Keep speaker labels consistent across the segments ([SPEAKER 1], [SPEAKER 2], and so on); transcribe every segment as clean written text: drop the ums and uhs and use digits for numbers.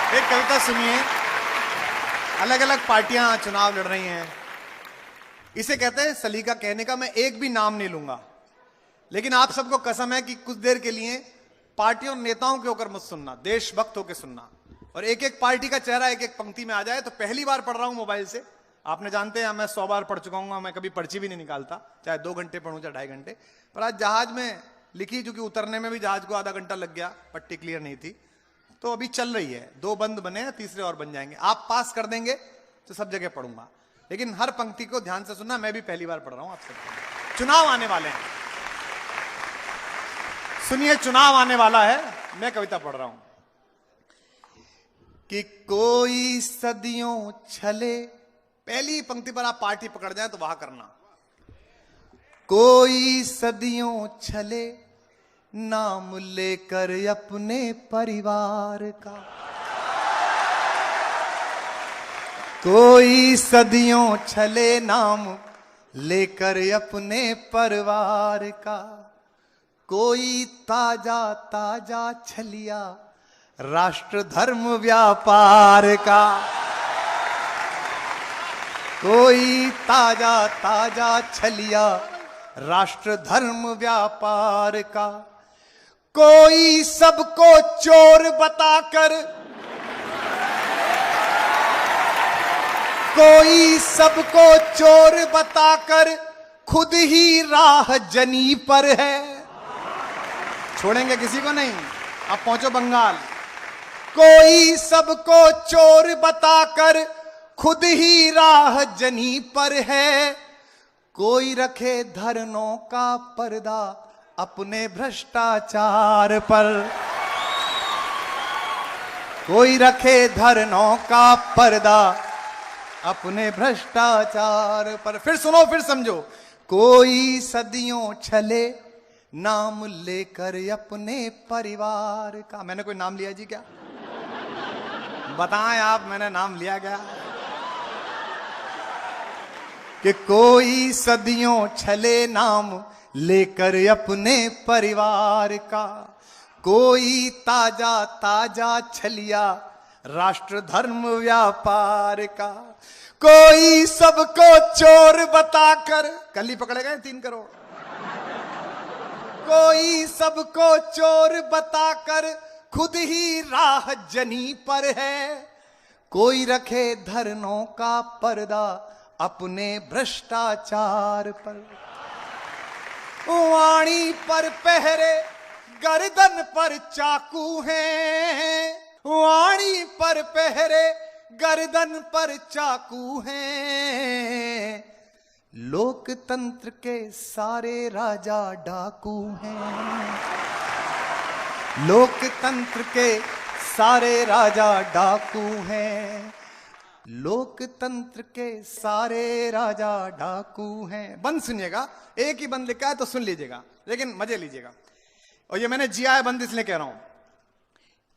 [SPEAKER 1] एक कविता सुनिए। अलग अलग पार्टियां चुनाव लड़ रही हैं। इसे कहते हैं सलीका कहने का। मैं एक भी नाम नहीं लूंगा, लेकिन आप सबको कसम है कि कुछ देर के लिए पार्टियों नेताओं के होकर मत सुनना, देशभक्त होकर सुनना। और एक एक पार्टी का चेहरा एक एक पंक्ति में आ जाए। तो पहली बार पढ़ रहा हूं मोबाइल से। आपने जानते हैं मैं 100 बार पढ़ चुका हूं, मैं कभी पर्ची भी नहीं निकालता, चाहे 2 घंटे पढ़ूं चाहे 2.5 घंटे। पर आज जहाज में लिखी, चूंकि उतरने में भी जहाज को आधा घंटा लग गया, पट्टी क्लियर नहीं थी, तो अभी चल रही है। 2 बंद बने हैं, तीसरे और बन जाएंगे। आप पास कर देंगे तो सब जगह पढ़ूंगा, लेकिन हर पंक्ति को ध्यान से सुनना। मैं भी पहली बार पढ़ रहा हूं आप सबको। चुनाव आने वाले हैं, सुनिए। चुनाव आने वाला है, मैं कविता पढ़ रहा हूं कि कोई सदियों छले। पहली पंक्ति पर आप पार्टी पकड़ जाए तो वहां करना। कोई सदियों छले नाम लेकर अपने परिवार का। कोई सदियों छले नाम लेकर अपने परिवार का। कोई ताजा ताजा छलिया राष्ट्र धर्म व्यापार का। कोई ताजा ताजा छलिया राष्ट्र धर्म व्यापार का। कोई सबको चोर बताकर, कोई सबको चोर बताकर खुद ही राह जनी पर है। छोड़ेंगे किसी को नहीं, अब पहुंचो बंगाल। कोई सबको चोर बताकर खुद ही राह जनी पर है। कोई रखे धरनों का पर्दा अपने भ्रष्टाचार पर। कोई रखे धरनों का पर्दा अपने भ्रष्टाचार पर। फिर सुनो, फिर समझो। कोई सदियों छले नाम लेकर अपने परिवार का। मैंने कोई नाम लिया जी क्या? बताएं आप, मैंने नाम लिया क्या? कि कोई सदियों छले नाम लेकर अपने परिवार का। कोई ताजा ताजा छलिया राष्ट्र धर्म व्यापार का। कोई सबको चोर बताकर, कल ही पकड़े गए 3 करोड़। कोई सबको चोर बताकर खुद ही राह जनी पर है। कोई रखे धरनों का पर्दा अपने भ्रष्टाचार पर। वाणी पर पहरे गर्दन पर चाकू है। वाणी पर पहरे गर्दन पर चाकू हैं। लोकतंत्र के सारे राजा डाकू हैं। लोकतंत्र के सारे राजा डाकू हैं। लोकतंत्र के सारे राजा डाकू हैं। बंद सुनिएगा, एक ही बंद लिखा है तो सुन लीजिएगा, लेकिन मजे लीजिएगा। और ये मैंने जिया है बंद इसलिए कह रहा हूं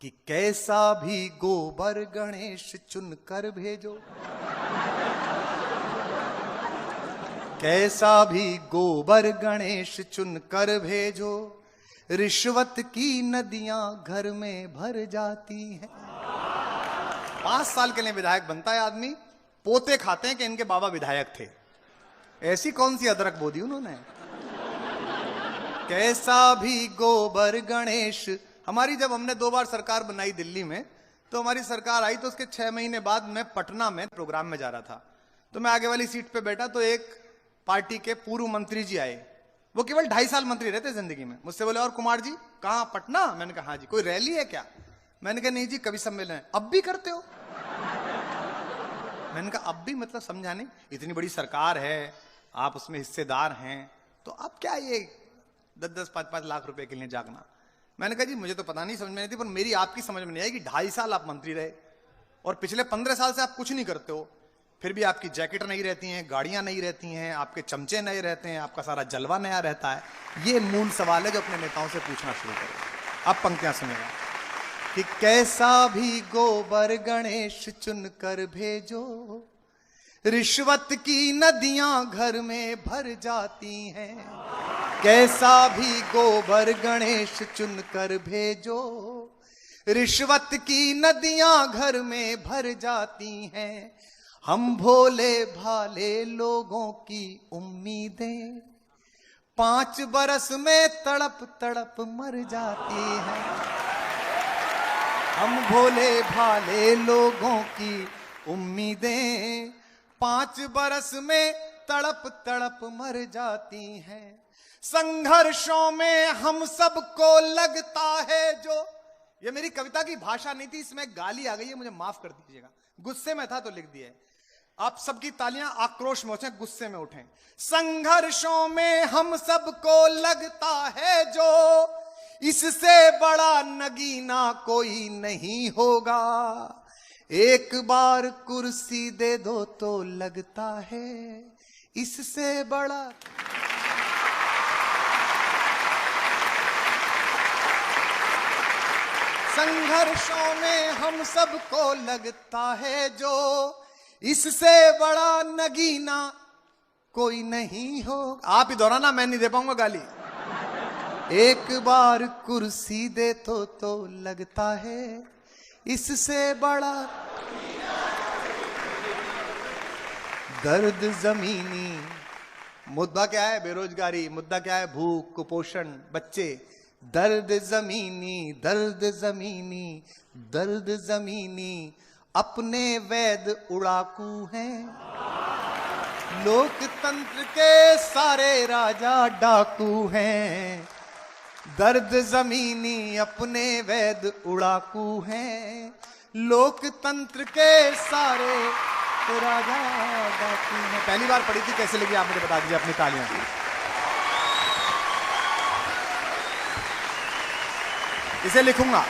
[SPEAKER 1] कि कैसा भी गोबर गणेश चुनकर भेजो। कैसा भी गोबर गणेश चुनकर भेजो। रिश्वत की नदियां घर में भर जाती हैं। 5 साल के लिए विधायक बनता है आदमी, पोते खाते हैं कि इनके बाबा विधायक थे। ऐसी कौन सी अदरक बो दी उन्होंने। कैसा भी गोबर गणेश। हमारी जब हमने 2 बार सरकार बनाई दिल्ली में, तो हमारी सरकार आई तो उसके 6 महीने बाद मैं पटना में प्रोग्राम में जा रहा था। तो मैं आगे वाली सीट पे बैठा, तो एक पार्टी के पूर्व मंत्री जी आए। वो केवल 2.5 साल मंत्री रहते जिंदगी में। मुझसे बोले, और कुमार जी कहां, पटना? मैंने कहा हाँ जी। कोई रैली है क्या? मैंने कहा नहीं जी, कवि सम्मेलन है। अब भी करते हो? मैंने कहा अब भी मतलब समझा नहीं। इतनी बड़ी सरकार है, आप उसमें हिस्सेदार हैं, तो अब क्या ये 10-10, 5-5 लाख रुपए के लिए जागना। मैंने कहा जी मुझे तो पता नहीं, समझ में नहीं थी, पर मेरी आपकी समझ में नहीं आई कि 2.5 साल आप मंत्री रहे और पिछले 15 साल से आप कुछ नहीं करते हो। फिर भी आपकी जैकेट नहीं रहती हैं, गाड़ियां नहीं रहती हैं, आपके चमचे नए रहते हैं, आपका सारा जलवा नया रहता है। ये मूल सवाल है जो अपने नेताओं से पूछना शुरू करो। अब पंक्तियां सुनेगा कि कैसा भी गोबर गणेश चुनकर भेजो। रिश्वत की नदियां घर में भर जाती हैं। कैसा भी गोबर गणेश चुनकर भेजो। रिश्वत की नदियां घर में भर जाती हैं, हम भोले भाले लोगों की उम्मीदें 5 बरस में तड़प तड़प मर जाती हैं। हम भोले भाले लोगों की उम्मीदें 5 बरस में तड़प तड़प मर जाती हैं। संघर्षों में हम सबको लगता है जो, ये मेरी कविता की भाषा नहीं थी, इसमें गाली आ गई है, मुझे माफ कर दीजिएगा, गुस्से में था तो लिख दिया। आप सबकी तालियां आक्रोश में उठें, गुस्से में उठें। संघर्षों में हम सबको लगता है जो, इससे बड़ा नगीना कोई नहीं होगा। एक बार कुर्सी दे दो तो लगता है इससे बड़ा। संघर्षों में हम सबको लगता है जो, इससे बड़ा नगीना कोई नहीं हो। आप ही दोहराना, मैं नहीं दे पाऊंगा गाली। एक बार कुर्सी दे तो लगता है इससे बड़ा दर्द जमीनी। मुद्दा क्या है? बेरोजगारी। मुद्दा क्या है? भूख, कुपोषण, बच्चे। दर्द जमीनी, दर्द जमीनी, दर्द जमीनी, अपने वैद उड़ाकू हैं, लोकतंत्र के सारे राजा डाकू हैं। दर्द जमीनी, अपने वैद उड़ाकू हैं, लोकतंत्र के सारे राजा डाकू हैं। पहली बार पढ़ी थी, कैसे लगी आप मुझे बता दीजिए अपनी तालियां। इसे लिखूंगा।